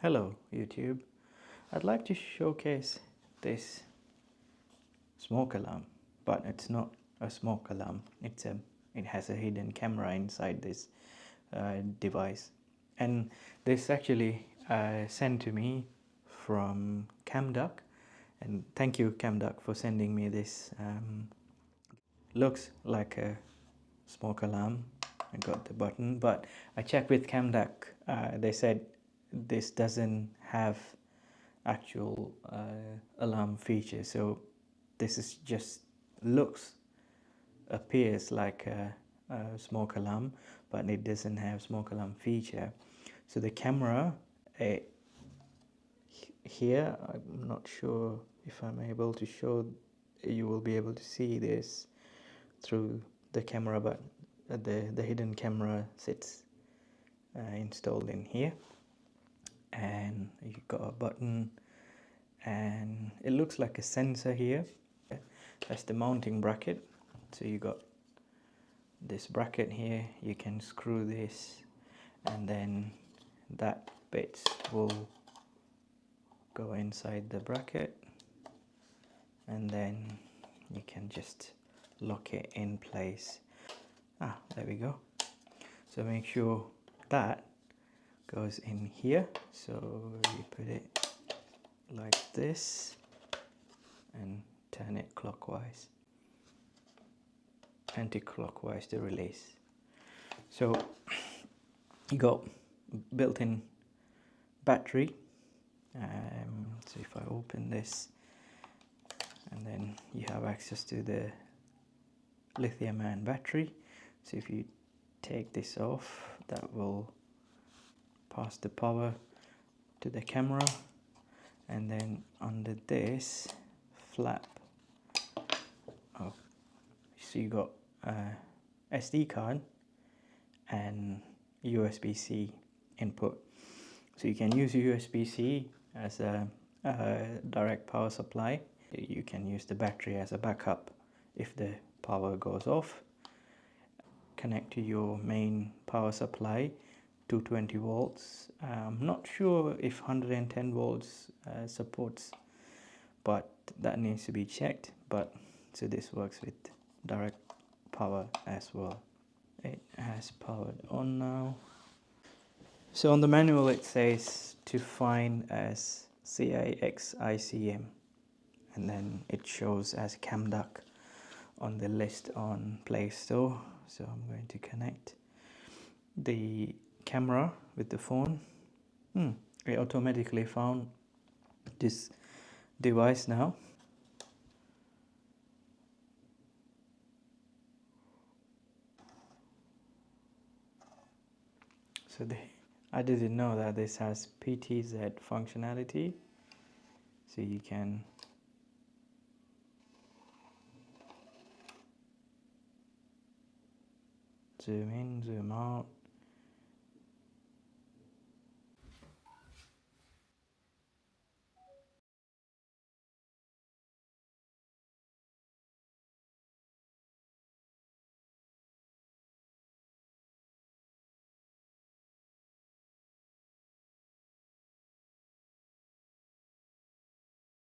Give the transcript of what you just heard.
Hello YouTube, I'd like to showcase this smoke alarm, but it's not a smoke alarm. It has a hidden camera inside this device, and this actually sent to me from Camduck, and thank you Camduck for sending me this. Looks like a smoke alarm. I got the button, but I checked with Camduck. They said this doesn't have actual alarm feature, so this is just appears like a smoke alarm, but it doesn't have smoke alarm feature. So the camera here, I'm not sure if I'm able to show. You will be able to see this through the camera, but the hidden camera sits installed in here, and you got a button, and it looks like a sensor here. That's the mounting bracket. So you got this bracket here, you can screw this, and then that bit will go inside the bracket, and then you can just lock it in place. There we go. So make sure that goes in here, so you put it like this and turn it clockwise, anti-clockwise to release. So you got built-in battery. So if I open this, and then you have access to the lithium-ion battery. So if you take this off, that will pass the power to the camera, and then under this flap, so you got SD card and USB-C input. So you can use USB-C as a direct power supply. You can use the battery as a backup if the power goes off. Connect to your main power supply, 220 volts. I'm not sure if 110 volts supports, but that needs to be checked. But so this works with direct power as well. It has powered on now. So on the manual it says to find as CIXICM, and then it shows as Camduck on the list on Play Store. So I'm going to connect the camera with the phone. It automatically found this device now. So I didn't know that this has PTZ functionality, so you can zoom in, zoom out,